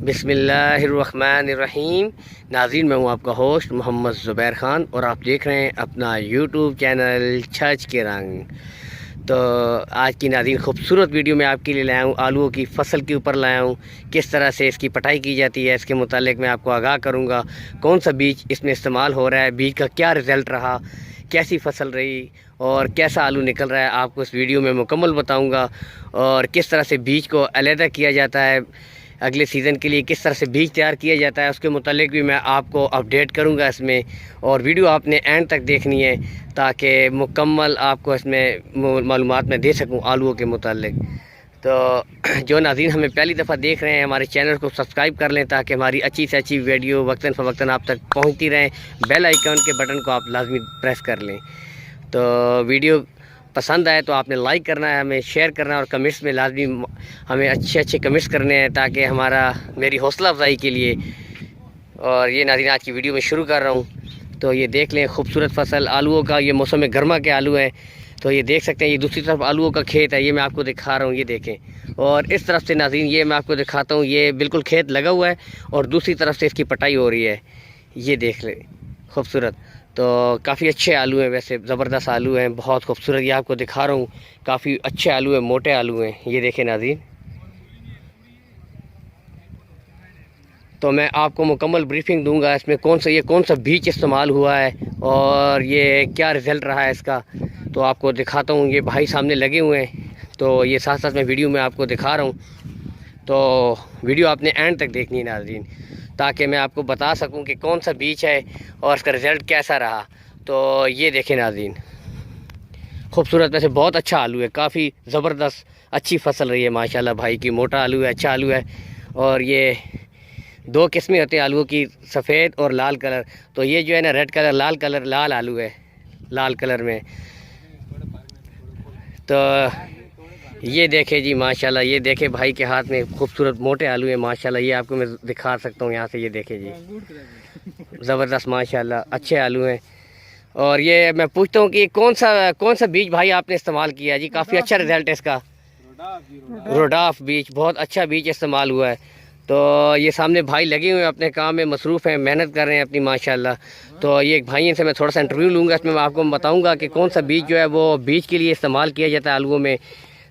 बिस्मिल्लाहिर्रहमानिर्रहीम। नाज़रीन, मैं हूँ आपका होस्ट मोहम्मद ज़ुबैर ख़ान और आप देख रहे हैं अपना यूट्यूब चैनल छज के रंग। तो आज की नाज़रीन खूबसूरत वीडियो मैं आपके लिए लाया हूँ। आलूओं की फसल के ऊपर लाया हूँ, किस तरह से इसकी पटाई की जाती है इसके मुतालिक मैं आपको आगाह करूँगा। कौन सा बीज इसमें इस्तेमाल हो रहा है, बीज का क्या रिज़ल्ट रहा, कैसी फसल रही और कैसा आलू निकल रहा है, आपको इस वीडियो में मुकम्मल बताऊँगा। और किस तरह से बीज को अलहदा किया जाता है, अगले सीज़न के लिए किस तरह से बीज तैयार किया जाता है, उसके मुतालिक भी मैं आपको अपडेट करूंगा इसमें। और वीडियो आपने एंड तक देखनी है ताकि मुकम्मल आपको इसमें मालूमात मैं दे सकूं आलूओं के मुतालिक। तो जो नाज़रीन हमें पहली दफ़ा देख रहे हैं, हमारे चैनल को सब्सक्राइब कर लें ताकि हमारी अच्छी से अच्छी वीडियो वक्तन फ़वक्तन आप तक पहुँचती रहें। बेल आइकन के बटन को आप लाजमी प्रेस कर लें। तो वीडियो पसंद आए तो आपने लाइक करना है, हमें शेयर करना है और कमेंट्स में लाजमी हमें अच्छे अच्छे कमेंट्स करने हैं ताकि मेरी हौसला अफजाई के लिए। और ये नाज़रीन आज की वीडियो में शुरू कर रहा हूँ। तो ये देख लें खूबसूरत फसल आलूओं का, ये मौसम गर्मा के आलू हैं। तो ये देख सकते हैं, ये दूसरी तरफ आलूओं का खेत है, ये मैं आपको दिखा रहा हूँ, ये देखें। और इस तरफ से नाज़रीन ये मैं आपको दिखाता हूँ, ये बिल्कुल खेत लगा हुआ है और दूसरी तरफ से इसकी पटाई हो रही है। ये देख लें खूबसूरत। तो काफ़ी अच्छे आलू हैं, वैसे ज़बरदस्त आलू हैं, बहुत खूबसूरत। ये आपको दिखा रहा हूँ, काफ़ी अच्छे आलू हैं, मोटे आलू हैं। ये देखें नाज़रीन। तो मैं आपको मुकम्मल ब्रीफिंग दूंगा इसमें कौन सा बीज इस्तेमाल हुआ है और ये क्या रिज़ल्ट रहा है इसका। तो आपको दिखाता हूँ, ये भाई सामने लगे हुए हैं, तो ये साथ साथ मैं वीडियो में आपको दिखा रहा हूँ। तो वीडियो आपने एंड तक देखनी है नाज़रीन ताकि मैं आपको बता सकूं कि कौन सा बीज है और इसका रिज़ल्ट कैसा रहा। तो ये देखें नाज़रीन, खूबसूरत, वैसे बहुत अच्छा आलू है, काफ़ी ज़बरदस्त अच्छी फसल रही है माशाल्लाह भाई की। मोटा आलू है, अच्छा आलू है। और ये दो किस्में होते हैं आलूओं की, सफ़ेद और लाल कलर। तो ये जो है ना रेड कलर, लाल आलू है, लाल कलर में। तो ये देखें जी माशाल्लाह, ये देखें भाई के हाथ में खूबसूरत मोटे आलू हैं माशाल्लाह। ये आपको मैं दिखा सकता हूँ यहाँ से, ये देखें जी, ज़बरदस्त माशाल्लाह अच्छे आलू हैं। और ये मैं पूछता हूँ कि कौन सा बीज भाई आपने इस्तेमाल किया जी, काफ़ी अच्छा रिज़ल्ट है इसका। रोडाफ बीज, बहुत अच्छा बीज इस्तेमाल हुआ है। तो ये सामने भाई लगे हुए हैं, अपने काम में मसरूफ़ हैं, मेहनत कर रहे हैं अपनी माशाल्लाह। तो ये एक भाई से मैं थोड़ा सा इंटरव्यू लूँगा, इसमें मैं आपको बताऊँगा कि कौन सा बीज जो है वो बीज के लिए इस्तेमाल किया जाता है आलूओं में,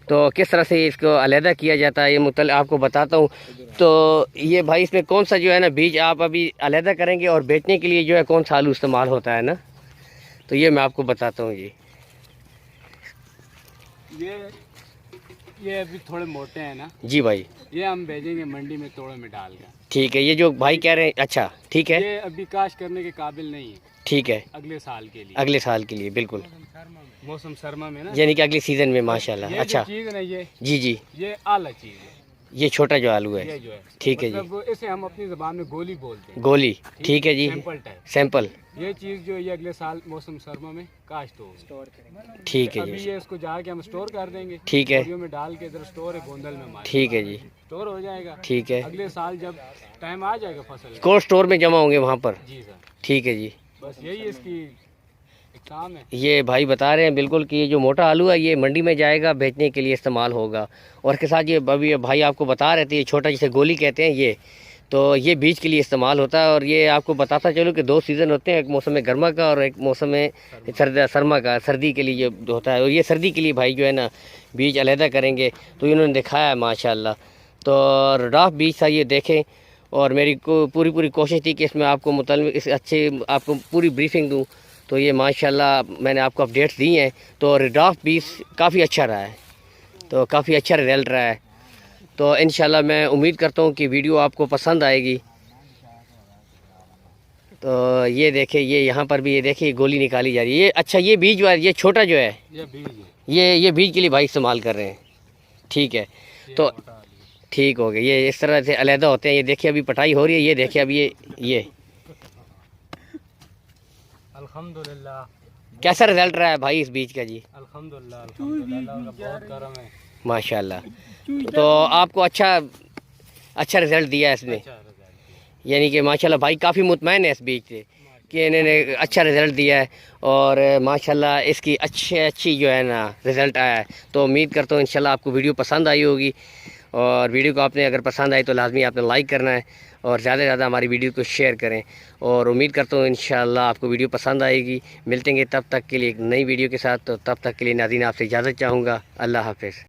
तो किस तरह से इसको अलहदा किया जाता है, ये आपको बताता हूँ। तो ये भाई इसमें कौन सा जो है ना बीज आप अभी अलहदा करेंगे और बेचने के लिए जो है कौन सा आलू इस्तेमाल होता है ना, तो ये मैं आपको बताता हूँ जी। ये अभी थोड़े मोटे हैं ना जी भाई, ये हम भेजेंगे मंडी में तोड़े में डाल कर। ठीक है, ये जो भाई कह रहे हैं, अच्छा ठीक है, ये अभी काश करने के काबिल नहीं है, ठीक है, अगले साल के लिए, अगले साल के लिए बिल्कुल, मौसम सरमा में ना, यानी कि अगले सीज़न में माशाल्लाह। अच्छा चीज़ ना ये जी, ये आला चीज़ है, ये छोटा जो आलू है, ये जो है ठीक है जी, मतलब इसे हम अपनी ज़बान में गोली बोलते हैं, गोली, ठीक है जी, सैंपल टाइप, सैंपल, ये चीज़ जो ये अगले साल मौसम सरमा में काश्त होगी, स्टोर करेंगे, ठीक है अभी जी, ये इसको जाके हम स्टोर कर देंगे, ठीक है, बोरियों में डाल के इधर स्टोर है गोंदल में हमारे, ठीक है जी, स्टोर हो जाएगा, ठीक है, अगले साल जब टाइम आ जाएगा फसल कोल्ड स्टोर में जमा होंगे वहाँ पर, जी सर, ठीक है जी। बस यही इसकी एक काम है। ये भाई बता रहे हैं बिल्कुल कि ये जो मोटा आलू है ये मंडी में जाएगा, बेचने के लिए इस्तेमाल होगा। और के साथ ये अभी ये भाई आपको बता रहे थे, ये छोटा जिसे गोली कहते हैं ये, तो ये बीज के लिए इस्तेमाल होता है। और ये आपको बताता चलो कि दो सीज़न होते हैं, एक मौसम गर्मा का और एक मौसम सरमा का, सर्दी के लिए ये होता है। और ये सर्दी के लिए भाई जो है ना बीज अलहदा करेंगे, तो इन्होंने दिखाया है माशाल्लाह। तो रडाफ बीज था, ये देखें। और मेरी पूरी कोशिश थी कि इसमें आपको मुतल्लिक़ इस अच्छे आपको पूरी ब्रीफिंग दूँ। तो ये माशाल्लाह मैंने आपको अपडेट्स दी हैं। तो रडाफ बीज काफ़ी अच्छा रहा है, तो काफ़ी अच्छा रिज़ल्ट रहा है। तो इंशाल्लाह मैं उम्मीद करता हूँ कि वीडियो आपको पसंद आएगी। तो ये देखें, ये यहाँ पर भी ये देखिए गोली निकाली जा रही है। ये अच्छा, ये बीज जो है, ये छोटा जो है, ये बीज है, ये बीज के लिए भाई इस्तेमाल कर रहे हैं, ठीक है। तो ठीक हो गया, ये इस तरह से अलहदा होते हैं। ये देखिए अभी पटाई हो रही है, ये देखिए अभी ये अल्हम्दुलिल्लाह कैसा रिज़ल्ट रहा है भाई इस बीज का जी। अल्हम्दुलिल्लाह बहुत करम है माशाल्लाह। तो आपको अच्छा रिज़ल्ट दिया है इसने, यानी कि माशाल्लाह भाई काफ़ी मुतमईन है इस बीज से कि इन्होंने अच्छा रिज़ल्ट दिया है। और माशाल्लाह इसकी अच्छी जो है ना रिज़ल्ट आया है। तो उम्मीद करता हूँ इंशाल्लाह आपको वीडियो पसंद आई होगी। और वीडियो को आपने अगर पसंद आई तो लाजमी आपने लाइक करना है और ज़्यादा से ज़्यादा हमारी वीडियो को शेयर करें। और उम्मीद करता हूँ इंशाअल्लाह आपको वीडियो पसंद आएगी। मिलते हैं तब तक के लिए एक नई वीडियो के साथ। तो तब तक के लिए नाज़रीन आपसे इजाज़त चाहूँगा। अल्लाह हाफ़िज़।